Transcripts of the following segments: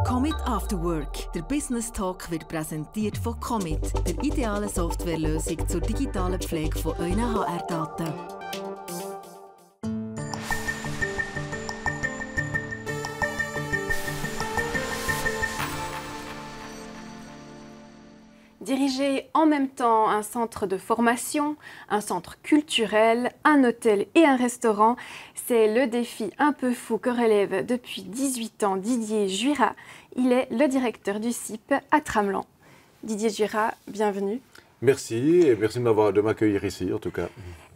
Commit After Work. Der Business Talk wird präsentiert von Commit, der idealen Softwarelösung zur digitalen Pflege von euren HR-Daten. Diriger en même temps un centre de formation, un centre culturel, un hôtel et un restaurant, c'est le défi un peu fou que relève depuis 18 ans Didier Juirat. Il est le directeur du CIP à Tramelan. Didier Juirat, bienvenue. Merci et merci de m'accueillir ici en tout cas.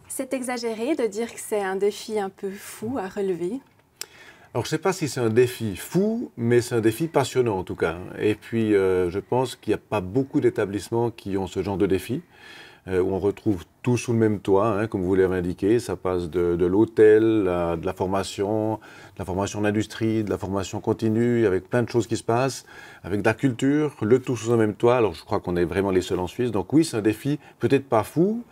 C'est exagéré de dire que c'est un défi un peu fou à relever. Alors, je ne sais pas si c'est un défi fou, mais c'est un défi passionnant en tout cas. Et puis, je pense qu'il n'y a pas beaucoup d'établissements qui ont ce genre de défi, où on retrouve tout sous le même toit, comme vous l'avez indiqué. Ça passe de l'hôtel, de la formation d'industrie, de la formation continue, avec plein de choses qui se passent, avec de la culture, le tout sous un même toit. Alors, je crois qu'on est vraiment les seuls en Suisse. Donc oui, c'est un défi peut-être pas fou,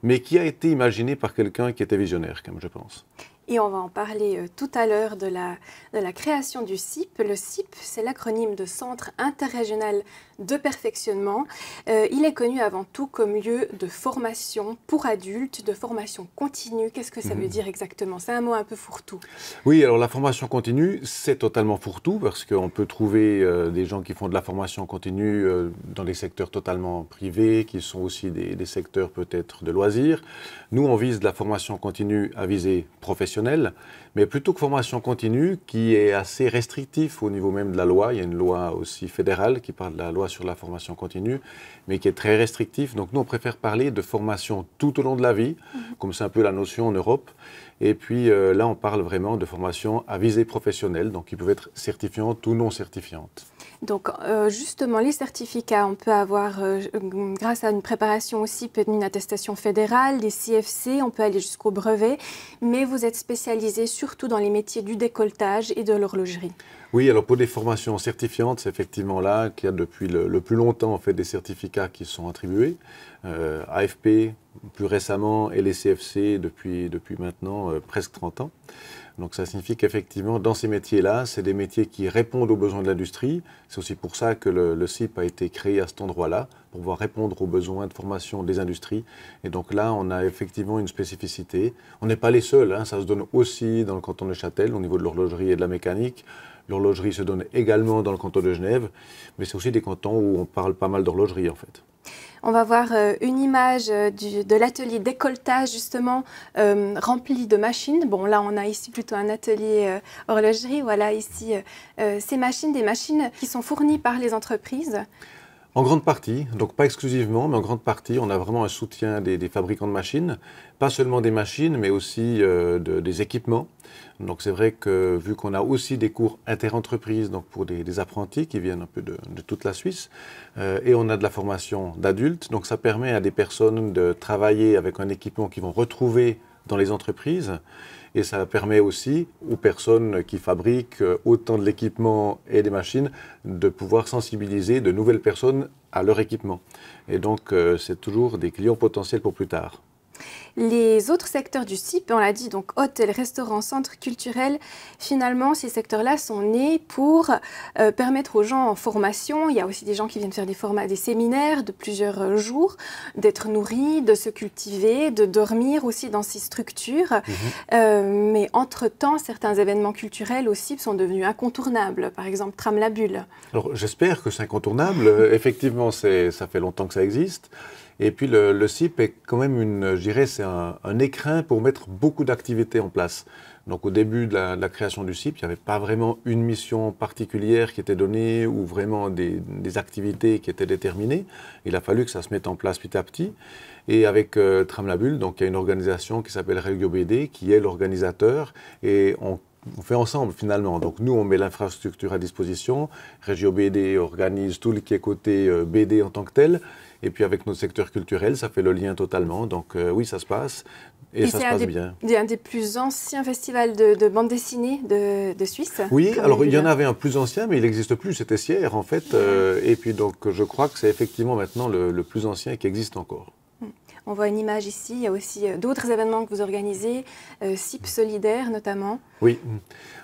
mais qui a été imaginé par quelqu'un qui était visionnaire, comme je pense. Et on va en parler tout à l'heure de la création du CIP. Le CIP, c'est l'acronyme de Centre interrégional de perfectionnement. Il est connu avant tout comme lieu de formation pour adultes, de formation continue. Qu'est-ce que ça veut dire exactement? C'est un mot un peu fourre-tout. Oui, alors la formation continue, c'est totalement fourre-tout parce qu'on peut trouver des gens qui font de la formation continue dans des secteurs totalement privés, qui sont aussi des secteurs peut-être de loisirs. Nous, on vise de la formation continue à visée professionnelle, mais plutôt que formation continue qui est assez restrictif au niveau même de la loi. Il y a une loi aussi fédérale qui parle de la loi sur la formation continue, mais qui est très restrictif. Donc nous, on préfère parler de formation tout au long de la vie, comme c'est un peu la notion en Europe. Et puis là, on parle vraiment de formation à visée professionnelle, donc qui peuvent être certifiantes ou non certifiantes. Donc justement, les certificats, on peut avoir, grâce à une préparation aussi, une attestation fédérale, des CFC, on peut aller jusqu'au brevet, mais vous êtes spécialisé surtout dans les métiers du décolletage et de l'horlogerie. Oui, alors pour des formations certifiantes, c'est effectivement là qu'il y a depuis le plus longtemps en fait, des certificats qui sont attribués. AFP plus récemment et les CFC depuis maintenant presque 30 ans. Donc ça signifie qu'effectivement, dans ces métiers-là, c'est des métiers qui répondent aux besoins de l'industrie. C'est aussi pour ça que le CIP a été créé à cet endroit-là, pour pouvoir répondre aux besoins de formation des industries. Et donc là, on a effectivement une spécificité. On n'est pas les seuls, ça se donne aussi dans le canton de Châtel, au niveau de l'horlogerie et de la mécanique. L'horlogerie se donne également dans le canton de Genève, mais c'est aussi des cantons où on parle pas mal d'horlogerie en fait. On va voir une image de l'atelier décolletage justement rempli de machines. Bon là on a ici plutôt un atelier horlogerie. Voilà ici ces machines, des machines qui sont fournies par les entreprises. En grande partie, donc pas exclusivement, mais en grande partie, on a vraiment un soutien des fabricants de machines. Pas seulement des machines, mais aussi des équipements. Donc c'est vrai que vu qu'on a aussi des cours interentreprises, donc pour des apprentis qui viennent un peu de toute la Suisse, et on a de la formation d'adultes, donc ça permet à des personnes de travailler avec un équipement qu'ils vont retrouver dans les entreprises. Et ça permet aussi aux personnes qui fabriquent autant de l'équipement et des machines de pouvoir sensibiliser de nouvelles personnes à leur équipement. Et donc, c'est toujours des clients potentiels pour plus tard. Les autres secteurs du CIP, on l'a dit, donc hôtel, restaurant, centre culturel, finalement, ces secteurs-là sont nés pour permettre aux gens en formation, il y a aussi des gens qui viennent faire des séminaires de plusieurs jours, d'être nourris, de se cultiver, de dormir aussi dans ces structures. Mais entre-temps, certains événements culturels au CIP sont devenus incontournables, par exemple Tram-la-Bulle. Alors j'espère que c'est incontournable, effectivement ça fait longtemps que ça existe. Et puis le CIP est quand même je dirais, c'est un écrin pour mettre beaucoup d'activités en place. Donc au début de la création du CIP, il n'y avait pas vraiment une mission particulière qui était donnée ou vraiment des activités qui étaient déterminées. Il a fallu que ça se mette en place petit à petit. Et avec Tram-la-Bulle, donc il y a une organisation qui s'appelle Regio BD qui est l'organisateur et on fait ensemble finalement. Donc nous, on met l'infrastructure à disposition. Regio BD organise tout ce qui est côté BD en tant que tel. Et puis avec notre secteur culturel, ça fait le lien totalement. Donc oui, ça se passe et ça se passe bien. C'est un des plus anciens festivals de bande dessinée de Suisse. Oui, alors il y en avait un plus ancien, mais il n'existe plus. C'était Sierre en fait. Et puis donc je crois que c'est effectivement maintenant le plus ancien qui existe encore. On voit une image ici. Il y a aussi d'autres événements que vous organisez, CIP Solidaire notamment. Oui.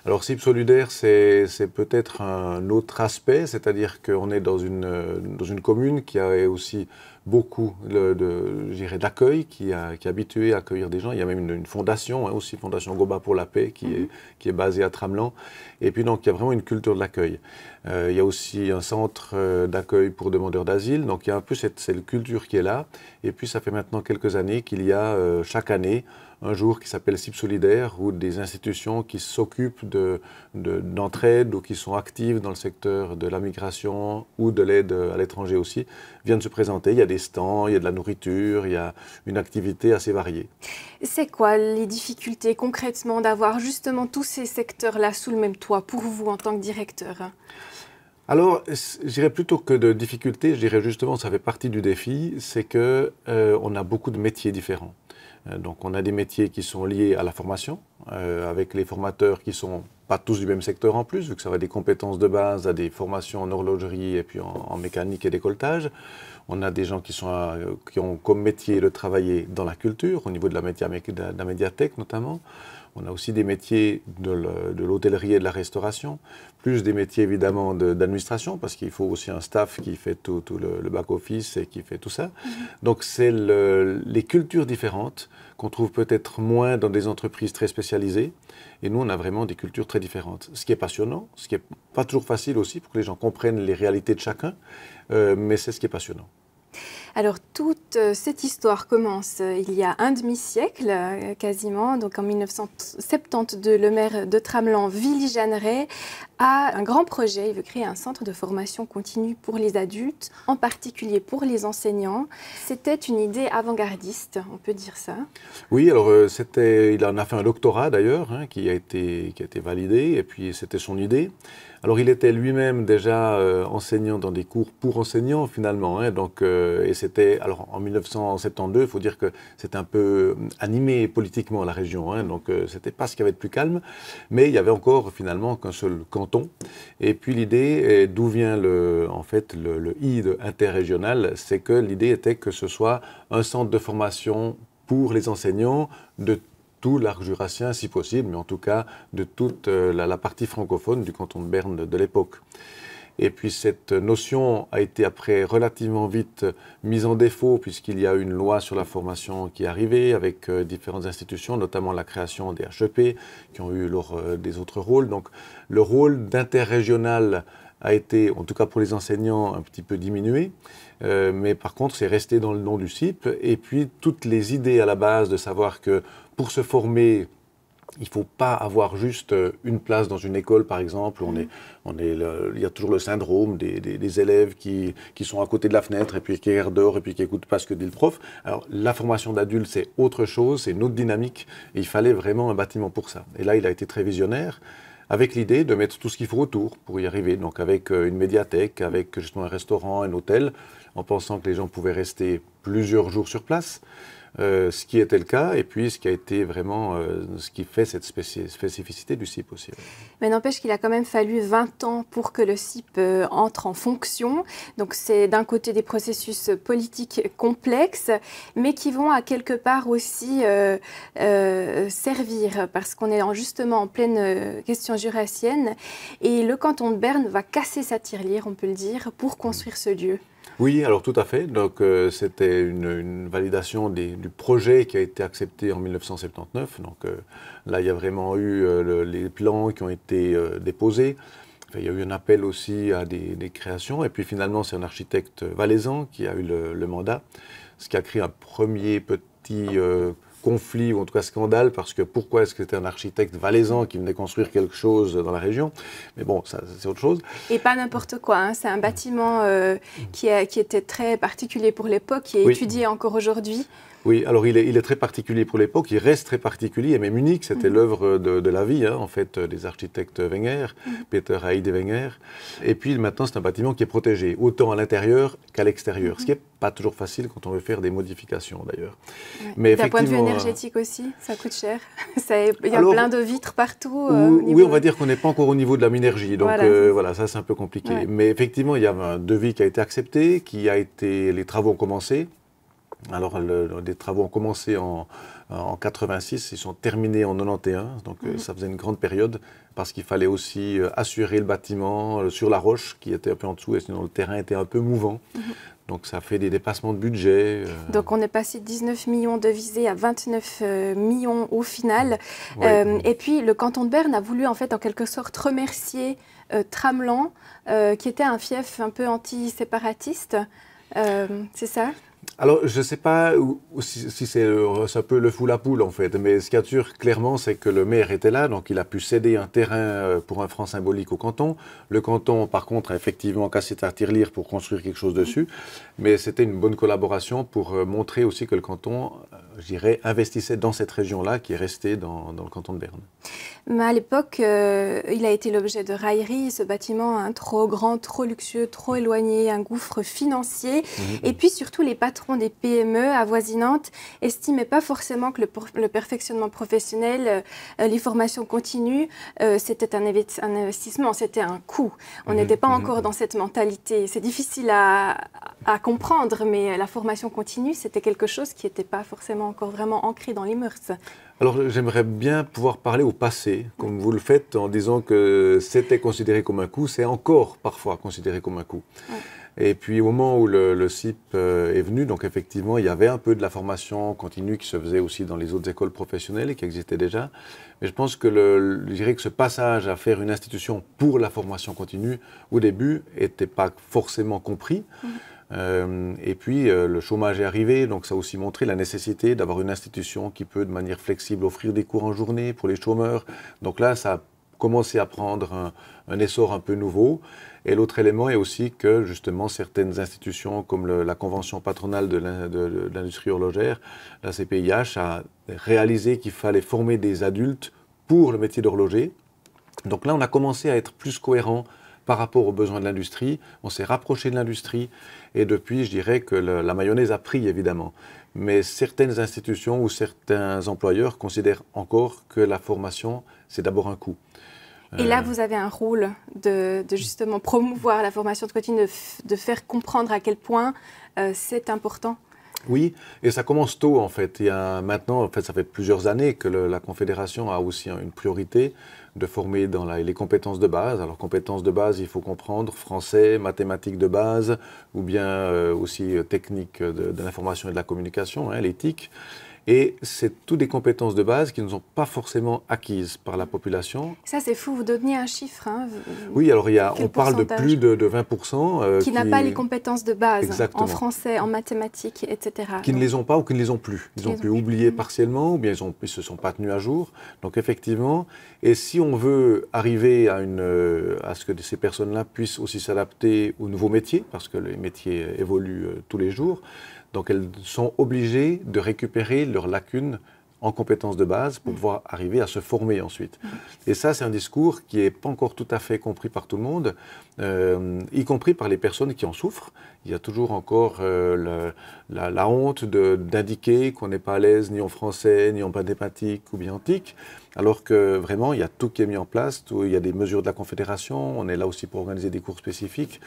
Alors CIP Solidaire, c'est peut-être un autre aspect, c'est-à-dire qu'on est dans une commune qui a aussi beaucoup d'accueil, qui est habitué à accueillir des gens. Il y a même une fondation, aussi Fondation Goba pour la paix, qui est basée à Tramelan. Et puis donc il y a vraiment une culture de l'accueil. Il y a aussi un centre d'accueil pour demandeurs d'asile. Donc il y a un peu cette culture qui est là. Et puis ça fait maintenant quelques années qu'il y a chaque année un jour qui s'appelle CIP Solidaire, où des institutions qui s'occupent d'entraide ou qui sont actives dans le secteur de la migration ou de l'aide à l'étranger aussi, viennent se présenter. Il y a des stands, il y a de la nourriture, il y a une activité assez variée. C'est quoi les difficultés concrètement d'avoir justement tous ces secteurs-là sous le même toit pour vous en tant que directeur? Alors, je dirais plutôt que de difficultés, je dirais justement, ça fait partie du défi, c'est qu'on a beaucoup de métiers différents. Donc on a des métiers qui sont liés à la formation, avec les formateurs qui ne sont pas tous du même secteur en plus, vu que ça va des compétences de base à des formations en horlogerie et puis en mécanique et décolletage. On a des gens qui ont comme métier de travailler dans la culture, au niveau de la médiathèque notamment. On a aussi des métiers de l'hôtellerie et de la restauration, plus des métiers évidemment d'administration, parce qu'il faut aussi un staff qui fait tout le back-office et qui fait tout ça. Donc c'est les cultures différentes qu'on trouve peut-être moins dans des entreprises très spécialisées. Et nous, on a vraiment des cultures très différentes. Ce qui est passionnant, ce qui n'est pas toujours facile aussi pour que les gens comprennent les réalités de chacun, mais c'est ce qui est passionnant. Alors, toute cette histoire commence il y a un demi-siècle, quasiment. Donc, en 1972, le maire de Tramelan, Willy Jeanneret, a un grand projet. Il veut créer un centre de formation continue pour les adultes, en particulier pour les enseignants. C'était une idée avant-gardiste, on peut dire ça. Oui, alors il en a fait un doctorat d'ailleurs, qui a été validé, et puis c'était son idée. Alors il était lui-même déjà enseignant dans des cours pour enseignants finalement, donc, et c'était, alors en 1972, il faut dire que c'était un peu animé politiquement la région, donc c'était pas ce qu'il y avait de plus calme, mais il y avait encore finalement qu'un seul canton. Et puis l'idée, d'où vient le I de interrégional, c'est que l'idée était que ce soit un centre de formation pour les enseignants de tout l'arc jurassien si possible, mais en tout cas de toute la partie francophone du canton de Berne de l'époque. Et puis cette notion a été après relativement vite mise en défaut puisqu'il y a une loi sur la formation qui est arrivée avec différentes institutions, notamment la création des HEP qui ont eu des autres rôles. Donc le rôle d'interrégional a été, en tout cas pour les enseignants, un petit peu diminué. Mais par contre, c'est resté dans le nom du CIP. Et puis toutes les idées à la base de savoir que pour se former, il ne faut pas avoir juste une place dans une école, par exemple. Il y a toujours le syndrome des élèves qui sont à côté de la fenêtre et puis qui regardent dehors et puis qui n'écoutent pas ce que dit le prof. Alors, la formation d'adultes, c'est autre chose, c'est une autre dynamique. Et il fallait vraiment un bâtiment pour ça. Et là, il a été très visionnaire, avec l'idée de mettre tout ce qu'il faut autour pour y arriver. Donc, avec une médiathèque, avec justement un restaurant, un hôtel, en pensant que les gens pouvaient rester plusieurs jours sur place. Ce qui était le cas, et puis ce qui a été vraiment ce qui fait cette spécificité du CIP aussi. Mais n'empêche qu'il a quand même fallu 20 ans pour que le CIP entre en fonction. Donc c'est d'un côté des processus politiques complexes, mais qui vont à quelque part aussi servir, parce qu'on est justement en pleine question jurassienne, et le canton de Berne va casser sa tirelire, on peut le dire, pour construire ce lieu. Oui, alors tout à fait. Donc c'était une validation du projet qui a été accepté en 1979. Donc là, il y a vraiment eu les plans qui ont été déposés. Enfin, il y a eu un appel aussi à des créations. Et puis finalement, c'est un architecte valaisan qui a eu le mandat, ce qui a créé un premier petit conflit, ou en tout cas scandale, parce que pourquoi est-ce que c'était un architecte valaisan qui venait construire quelque chose dans la région? Mais bon, ça, c'est autre chose. Et pas n'importe quoi, c'est un bâtiment qui était très particulier pour l'époque, qui est étudié encore aujourd'hui. Oui, alors il est très particulier pour l'époque, il reste très particulier et même unique. C'était l'œuvre de la vie, en fait, des architectes Wenger, Peter Heide Wenger. Et puis maintenant, c'est un bâtiment qui est protégé, autant à l'intérieur qu'à l'extérieur, ce qui n'est pas toujours facile quand on veut faire des modifications d'ailleurs. Ouais. D'un point de vue énergétique aussi, ça coûte cher. Il y a plein de vitres partout. Oui, on va dire qu'on n'est pas encore au niveau de la minergie, donc voilà, ça c'est un peu compliqué. Ouais. Mais effectivement, il y a un devis qui a été accepté, les travaux ont commencé. Alors, les travaux ont commencé en 86, ils sont terminés en 91, donc ça faisait une grande période parce qu'il fallait aussi assurer le bâtiment sur la roche qui était un peu en dessous et sinon le terrain était un peu mouvant. Donc ça fait des dépassements de budget. Donc on est passé de 19 millions de visées à 29 millions au final. Oui. Et puis le canton de Berne a voulu en fait en quelque sorte remercier Tramelan, qui était un fief un peu anti-séparatiste. C'est ça ? Alors, je ne sais pas si c'est un peu le fou la poule, en fait, mais ce qu'il y a sûr, clairement, c'est que le maire était là, donc il a pu céder un terrain pour un franc symbolique au canton. Le canton, par contre, a effectivement cassé sa tirelire pour construire quelque chose dessus, mais c'était une bonne collaboration pour montrer aussi que le canton, je dirais, investissait dans cette région-là qui est restée dans le canton de Berne. Mais à l'époque, il a été l'objet de railleries, ce bâtiment trop grand, trop luxueux, trop éloigné, un gouffre financier. Et puis surtout, les patrons des PME avoisinantes estimaient pas forcément que le perfectionnement professionnel, les formations continues, c'était un investissement, c'était un coût. On n'était pas encore dans cette mentalité. C'est difficile à comprendre, mais la formation continue, c'était quelque chose qui n'était pas forcément encore vraiment ancré dans les mœurs. Alors, j'aimerais bien pouvoir parler au passé, comme vous le faites, en disant que c'était considéré comme un coût, c'est encore parfois considéré comme un coût. Ouais. Et puis, au moment où le CIP est venu, donc effectivement, il y avait un peu de la formation continue qui se faisait aussi dans les autres écoles professionnelles et qui existait déjà. Mais je pense que je dirais que ce passage à faire une institution pour la formation continue, au début, n'était pas forcément compris. Et puis, le chômage est arrivé, donc ça a aussi montré la nécessité d'avoir une institution qui peut, de manière flexible, offrir des cours en journée pour les chômeurs. Donc là, ça a commencé à prendre un essor un peu nouveau. Et l'autre élément est aussi que, justement, certaines institutions, comme la Convention patronale de l'industrie horlogère, la CPIH, a réalisé qu'il fallait former des adultes pour le métier d'horloger. Donc là, on a commencé à être plus cohérent par rapport aux besoins de l'industrie, on s'est rapproché de l'industrie et depuis, je dirais que la mayonnaise a pris évidemment. Mais certaines institutions ou certains employeurs considèrent encore que la formation, c'est d'abord un coût. Et là, vous avez un rôle de justement promouvoir la formation continue, de faire comprendre à quel point c'est important. Oui, et ça commence tôt en fait. Il y a maintenant, en fait, ça fait plusieurs années que la Confédération a aussi une priorité de former dans les compétences de base. Alors, compétences de base, il faut comprendre français, mathématiques de base, ou bien aussi techniques de l'information et de la communication, l'éthique. Et c'est toutes des compétences de base qui ne sont pas forcément acquises par la population. Ça, c'est fou. Vous donniez un chiffre. Oui, alors on parle de plus de 20%. Qui n'a pas les compétences de base. Exactement. En français, en mathématiques, etc. Qui ne les ont pas ou qui ne les ont plus. Ils ont pu oublier partiellement ou bien ils ne se sont pas tenus à jour. Donc effectivement, et si on veut arriver à ce que ces personnes-là puissent aussi s'adapter aux nouveaux métiers, parce que les métiers évoluent tous les jours, donc elles sont obligées de récupérer leurs lacunes en compétences de base pour pouvoir arriver à se former ensuite. Et ça, c'est un discours qui n'est pas encore tout à fait compris par tout le monde, y compris par les personnes qui en souffrent. Il y a toujours encore la honte d'indiquer qu'on n'est pas à l'aise ni en français, ni en mathématiques ou bien en TIC, alors que vraiment, il y a tout qui est mis en place, il y a des mesures de la Confédération, on est là aussi pour organiser des cours spécifiques,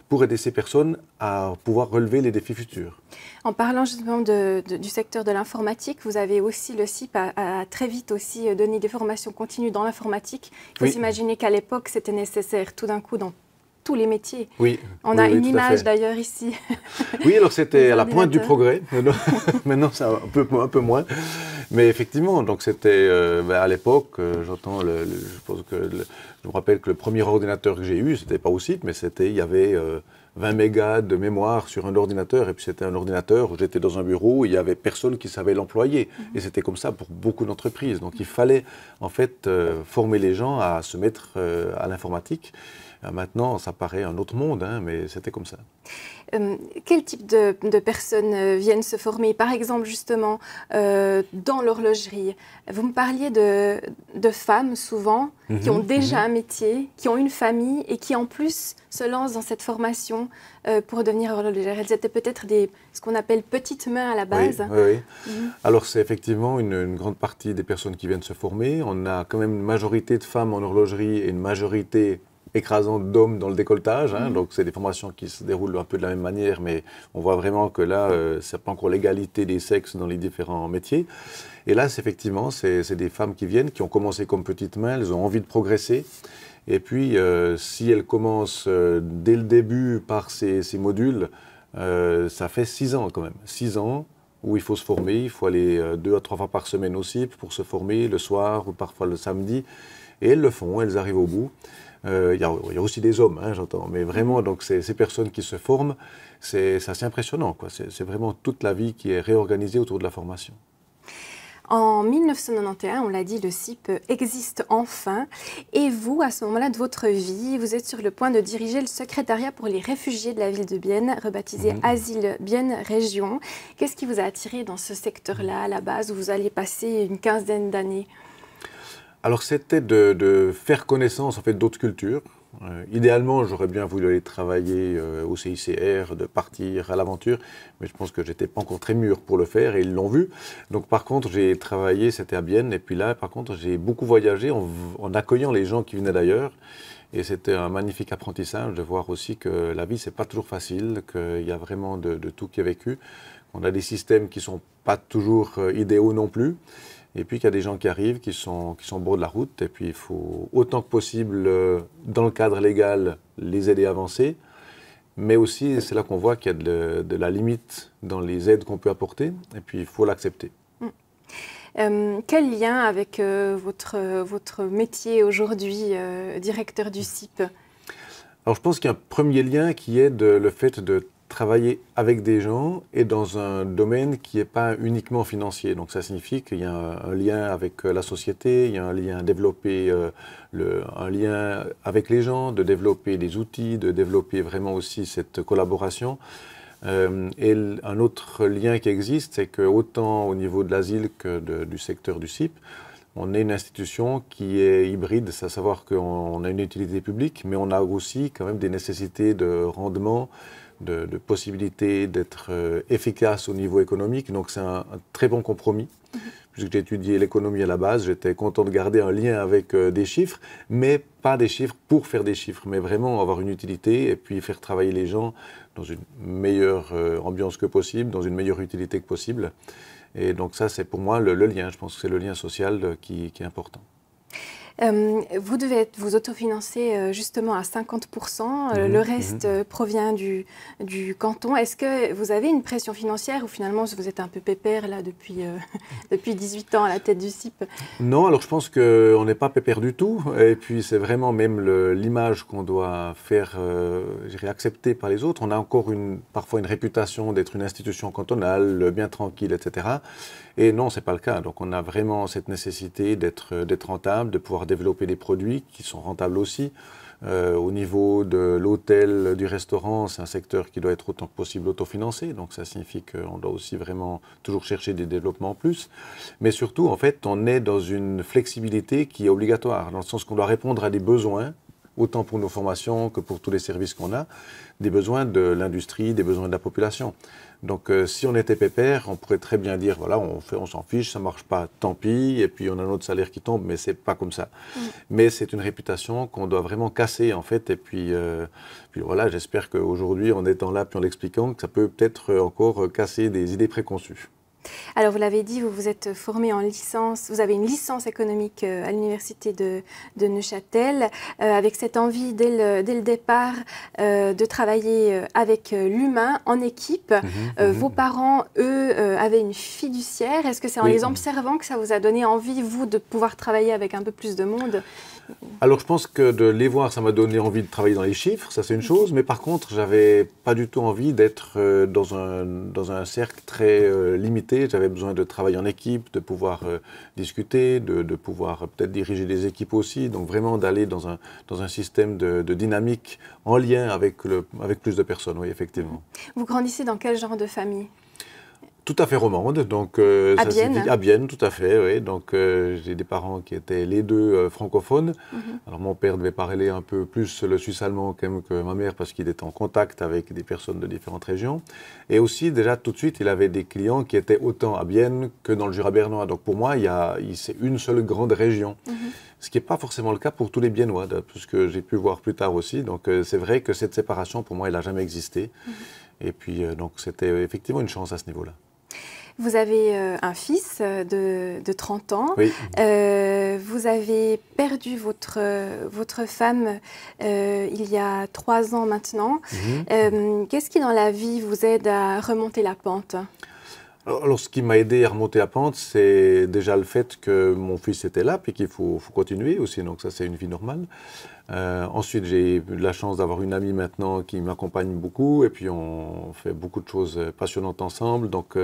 pour aider ces personnes à pouvoir relever les défis futurs. En parlant justement du secteur de l'informatique, vous avez aussi, le CIP a très vite aussi donné des formations continues dans l'informatique. Il faut s'imaginer qu'à l'époque, c'était nécessaire tout d'un coup dans tous les métiers. Oui. On a une image d'ailleurs ici. Oui, alors c'était à la pointe du progrès. Maintenant, c'est un peu moins. Mais effectivement, donc c'était à l'époque, je me rappelle que le premier ordinateur que j'ai eu, c'était pas au CIP, mais il y avait 20 mégas de mémoire sur un ordinateur, et puis c'était un ordinateur où j'étais dans un bureau où il y avait personne qui savait l'employer. Et c'était comme ça pour beaucoup d'entreprises. Donc il fallait en fait former les gens à se mettre à l'informatique. Maintenant, ça paraît un autre monde, mais c'était comme ça. Quel type de personnes viennent se former? Par exemple, justement, dans l'horlogerie. Vous me parliez de femmes, souvent, qui ont déjà un métier, qui ont une famille et qui, en plus, se lancent dans cette formation pour devenir horlogère. Elles étaient peut-être ce qu'on appelle petites mains à la base. Oui. Alors, c'est effectivement une grande partie des personnes qui viennent se former. On a quand même une majorité de femmes en horlogerie et une majorité écrasante d'hommes dans le décolletage. Donc, c'est des formations qui se déroulent un peu de la même manière, mais on voit vraiment que là, c'est pas encore l'égalité des sexes dans les différents métiers. Et là, effectivement, c'est des femmes qui viennent, qui ont commencé comme petites mains, elles ont envie de progresser. Et puis, si elles commencent dès le début par ces modules, ça fait 6 ans quand même. 6 ans où il faut se former, il faut aller 2 à 3 fois par semaine au CIP pour se former le soir ou parfois le samedi. Et elles le font, elles arrivent au bout. Il y a aussi des hommes, j'entends, mais vraiment, donc ces personnes qui se forment, c'est assez impressionnant, quoi. C'est vraiment toute la vie qui est réorganisée autour de la formation. En 1991, on l'a dit, le CIP existe enfin. Et vous, à ce moment-là de votre vie, vous êtes sur le point de diriger le secrétariat pour les réfugiés de la ville de Bienne, rebaptisé Asile Bienne Région. Qu'est-ce qui vous a attiré dans ce secteur-là, à la base, où vous alliez passer une quinzaine d'années? Alors, c'était de faire connaissance en fait, d'autres cultures. Idéalement, j'aurais bien voulu aller travailler au CICR, de partir à l'aventure, mais je pense que j'étais pas encore très mûr pour le faire et ils l'ont vu. Donc par contre, j'ai travaillé, c'était à Bienne, et puis là, par contre, j'ai beaucoup voyagé en accueillant les gens qui venaient d'ailleurs. Et c'était un magnifique apprentissage de voir aussi que la vie, c'est pas toujours facile, qu'il y a vraiment de tout qui est vécu. On a des systèmes qui sont pas toujours idéaux non plus. Et puis qu'il y a des gens qui arrivent, qui sont au bord de la route, et puis il faut autant que possible, dans le cadre légal, les aider à avancer. Mais aussi, c'est là qu'on voit qu'il y a de la limite dans les aides qu'on peut apporter, et puis il faut l'accepter. Quel lien avec votre métier aujourd'hui, directeur du CIP? Alors je pense qu'il y a un premier lien qui est le fait de travailler avec des gens et dans un domaine qui n'est pas uniquement financier. Donc ça signifie qu'il y a un lien avec la société, il y a un lien à développer, un lien avec les gens, de développer des outils, de développer vraiment aussi cette collaboration. Et un autre lien qui existe, c'est qu'autant au niveau de l'asile que du secteur du CIP, on est une institution qui est hybride, c'est à savoir qu'on a une utilité publique, mais on a aussi quand même des nécessités de rendement, de possibilité d'être efficace au niveau économique. Donc c'est un très bon compromis. Puisque j'ai étudié l'économie à la base, j'étais content de garder un lien avec des chiffres, mais pas des chiffres pour faire des chiffres, mais vraiment avoir une utilité et puis faire travailler les gens dans une meilleure ambiance que possible, dans une meilleure utilité que possible. Et donc ça, c'est pour moi le lien. Je pense que c'est le lien social qui est important. Vous devez vous autofinancer justement à 50%, le reste provient du canton. Est-ce que vous avez une pression financière ou finalement vous êtes un peu pépère là depuis 18 ans à la tête du CIP? Non, alors je pense qu'on n'est pas pépère du tout. Et puis c'est vraiment même l'image qu'on doit faire accepter par les autres. On a encore parfois une réputation d'être une institution cantonale, bien tranquille, etc. Et non, ce n'est pas le cas. Donc on a vraiment cette nécessité d'être rentable, de pouvoir développer des produits qui sont rentables aussi. Au niveau de l'hôtel, du restaurant, c'est un secteur qui doit être autant que possible autofinancé. Donc ça signifie qu'on doit aussi vraiment toujours chercher des développements en plus. Mais surtout, en fait, on est dans une flexibilité qui est obligatoire, dans le sens qu'on doit répondre à des besoins, autant pour nos formations que pour tous les services qu'on a, des besoins de l'industrie, des besoins de la population. Donc si on était pépère, on pourrait très bien dire, voilà, on s'en fiche, ça ne marche pas, tant pis, et puis on a notre salaire qui tombe, mais ce n'est pas comme ça. Mais c'est une réputation qu'on doit vraiment casser, en fait, et puis voilà, j'espère qu'aujourd'hui, en étant là, puis en l'expliquant, que ça peut peut-être encore casser des idées préconçues. Alors, vous l'avez dit, vous vous êtes formé en licence, vous avez une licence économique à l'université de Neuchâtel, avec cette envie dès le départ de travailler avec l'humain en équipe. Vos parents, eux, avaient une fiduciaire. Est-ce que c'est en les observant que ça vous a donné envie, vous, de pouvoir travailler avec un peu plus de monde? Alors je pense que de les voir, ça m'a donné envie de travailler dans les chiffres, ça c'est une chose, mais par contre, j'avais pas du tout envie d'être dans un cercle très limité. J'avais besoin de travailler en équipe, de pouvoir discuter, de pouvoir peut-être diriger des équipes aussi, donc vraiment d'aller dans un système de dynamique en lien avec plus de personnes, oui, effectivement. Vous grandissez dans quel genre de famille? Tout à fait romande, donc À Bienne. À Bienne, tout à fait, oui. Donc j'ai des parents qui étaient les deux francophones. Alors mon père devait parler un peu plus le suisse-allemand quand même que ma mère parce qu'il était en contact avec des personnes de différentes régions. Et aussi déjà tout de suite, il avait des clients qui étaient autant à Bienne que dans le Jura bernois. Donc pour moi, c'est une seule grande région. Ce qui n'est pas forcément le cas pour tous les Biennois, de ce que j'ai pu voir plus tard aussi. Donc c'est vrai que cette séparation, pour moi, elle n'a jamais existé. Et puis donc c'était effectivement une chance à ce niveau-là. Vous avez un fils de 30 ans. Oui. Vous avez perdu votre femme il y a 3 ans maintenant. Qu'est-ce qui, dans la vie, vous aide à remonter la pente? Alors, ce qui m'a aidé à remonter la pente, c'est déjà le fait que mon fils était là, puis qu'il faut continuer aussi, donc ça c'est une vie normale. Ensuite, j'ai eu de la chance d'avoir une amie maintenant qui m'accompagne beaucoup, et puis on fait beaucoup de choses passionnantes ensemble, donc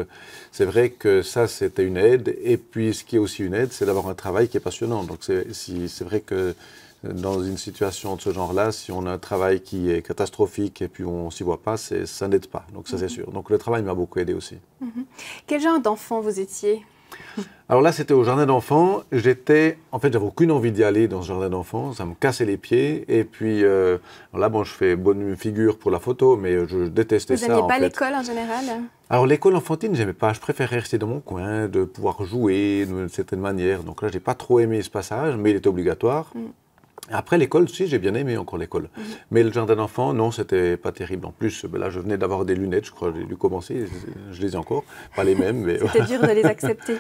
c'est vrai que ça c'était une aide, et puis ce qui est aussi une aide, c'est d'avoir un travail qui est passionnant. Donc c'est vrai que dans une situation de ce genre-là, si on a un travail qui est catastrophique et puis on ne s'y voit pas, ça n'aide pas, donc ça c'est sûr. Donc le travail m'a beaucoup aidé aussi. Quel genre d'enfant vous étiez? Alors là, c'était au jardin d'enfants. J'avais aucune envie d'y aller dans ce jardin d'enfants. Ça me cassait les pieds. Et puis là, bon, je fais bonne figure pour la photo, mais je détestais ça. Vous n'aimiez pas l'école en général? Alors l'école enfantine, j'aimais pas. Je préférais rester dans mon coin, de pouvoir jouer d'une certaine manière. Donc là, j'ai pas trop aimé ce passage, mais il était obligatoire. Après l'école, si, j'ai bien aimé encore l'école. Mais le jardin d'enfants, non, c'était pas terrible. En plus, là, je venais d'avoir des lunettes, je crois, j'ai dû commencer, je les ai encore, pas les mêmes. Mais c'était dur de les accepter.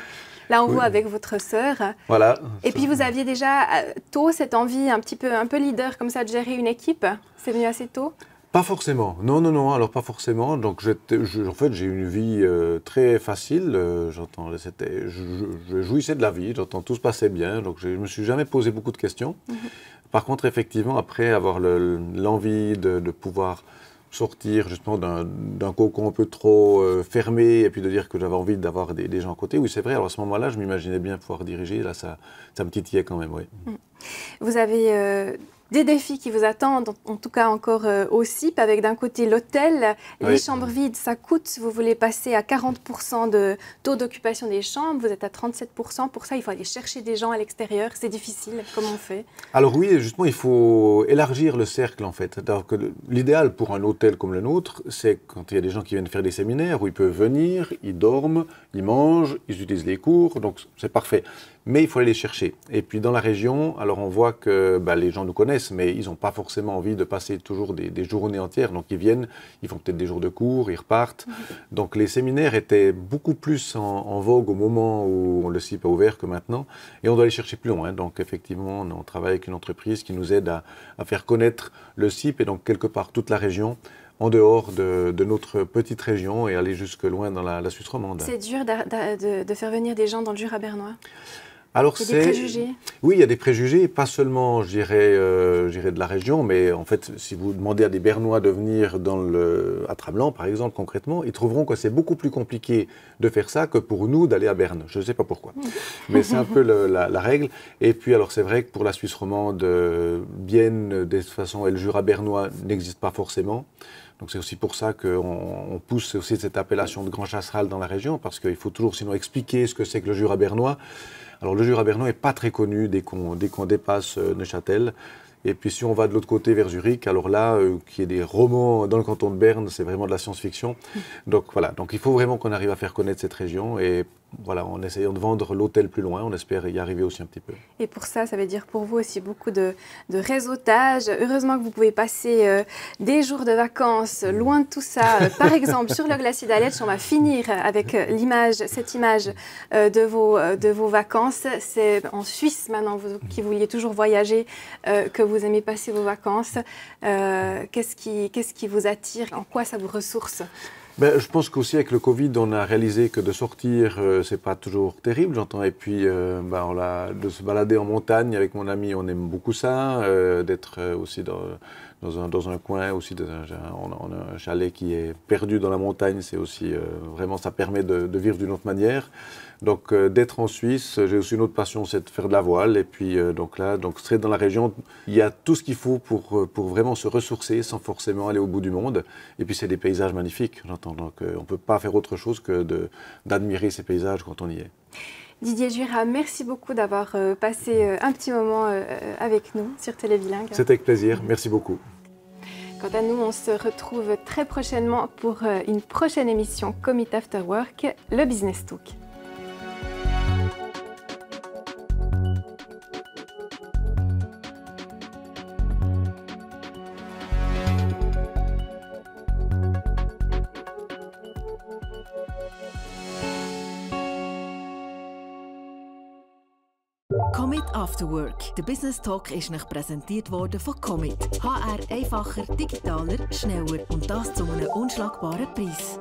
Là, on voit avec votre sœur. Voilà. Et puis, vous aviez déjà tôt cette envie un peu leader, comme ça, de gérer une équipe. C'est venu assez tôt? Pas forcément. Non, alors pas forcément. Donc en fait, j'ai une vie très facile. Je jouissais de la vie. Tout se passait bien. Donc je me suis jamais posé beaucoup de questions. Par contre, effectivement, après avoir l'envie de pouvoir sortir justement d'un cocon un peu trop fermé et puis de dire que j'avais envie d'avoir des gens à côté, oui, c'est vrai. Alors à ce moment-là, je m'imaginais bien pouvoir diriger. Là, ça me titillait quand même, oui. Vous avez des défis qui vous attendent, en tout cas encore au CIP, avec d'un côté l'hôtel, les chambres vides, ça coûte. Vous voulez passer à 40% de taux d'occupation des chambres, vous êtes à 37%. Pour ça, il faut aller chercher des gens à l'extérieur. C'est difficile. Comment on fait? Alors oui, justement, il faut élargir le cercle, en fait. L'idéal pour un hôtel comme le nôtre, c'est quand il y a des gens qui viennent faire des séminaires, où ils peuvent venir, ils dorment, ils mangent, ils utilisent les cours, donc c'est parfait. Mais il faut aller les chercher. Et puis dans la région, alors on voit que les gens nous connaissent, mais ils n'ont pas forcément envie de passer toujours des journées entières. Donc ils viennent, ils font peut-être des jours de cours, ils repartent. Donc les séminaires étaient beaucoup plus en vogue au moment où le CIP a ouvert que maintenant. Et on doit aller chercher plus loin. Donc effectivement, on travaille avec une entreprise qui nous aide à faire connaître le CIP et donc quelque part toute la région, en dehors de notre petite région et aller jusque loin dans la Suisse romande. C'est dur de faire venir des gens dans le Jura bernois? Alors il y a des préjugés? Oui, il y a des préjugés, pas seulement, je dirais, de la région, mais en fait, si vous demandez à des Bernois de venir à Trablant, par exemple, concrètement, ils trouveront que c'est beaucoup plus compliqué de faire ça que pour nous d'aller à Berne. Je ne sais pas pourquoi, mais c'est un peu la règle. Et puis, alors, c'est vrai que pour la Suisse romande, Bienne, de toute façon, et le Jura bernois n'existent pas forcément. Donc c'est aussi pour ça qu'on pousse aussi cette appellation de Grand Chasseral dans la région, parce qu'il faut toujours sinon expliquer ce que c'est que le Jura bernois. Alors le Jura bernois n'est pas très connu dès qu'on dépasse Neuchâtel. Et puis si on va de l'autre côté vers Zurich, alors là, qu'il y ait des romans dans le canton de Berne, c'est vraiment de la science-fiction. Donc voilà, donc il faut vraiment qu'on arrive à faire connaître cette région et voilà, en essayant de vendre l'hôtel plus loin, on espère y arriver aussi un petit peu. Et pour ça veut dire pour vous aussi beaucoup de réseautage. Heureusement que vous pouvez passer des jours de vacances loin de tout ça. Par exemple, sur le glacier d'Aletsch, on va finir avec cette image de vos vacances. C'est en Suisse maintenant, vous qui vouliez toujours voyager, que vous aimez passer vos vacances. Qu'est-ce qui vous attire? En quoi ça vous ressource? Je pense qu'aussi avec le Covid, on a réalisé que de sortir, c'est pas toujours terrible, j'entends. Et puis, de se balader en montagne avec mon ami, on aime beaucoup ça, d'être aussi dans un coin aussi, on a un chalet qui est perdu dans la montagne, c'est aussi vraiment, ça permet de vivre d'une autre manière. Donc d'être en Suisse, j'ai aussi une autre passion, c'est de faire de la voile. Et puis donc c'est dans la région, il y a tout ce qu'il faut pour vraiment se ressourcer sans forcément aller au bout du monde. Et puis c'est des paysages magnifiques, j'entends. Donc on ne peut pas faire autre chose que d'admirer ces paysages quand on y est. Didier Juira, merci beaucoup d'avoir passé un petit moment avec nous sur Télébilingue. C'était avec plaisir, merci beaucoup. Quant à nous, on se retrouve très prochainement pour une prochaine émission Commit After Work, le Business Talk. Commit After Work. Der Business Talk ist euch präsentiert worden von Commit. HR einfacher, digitaler, schneller und das zu einem unschlagbaren Preis.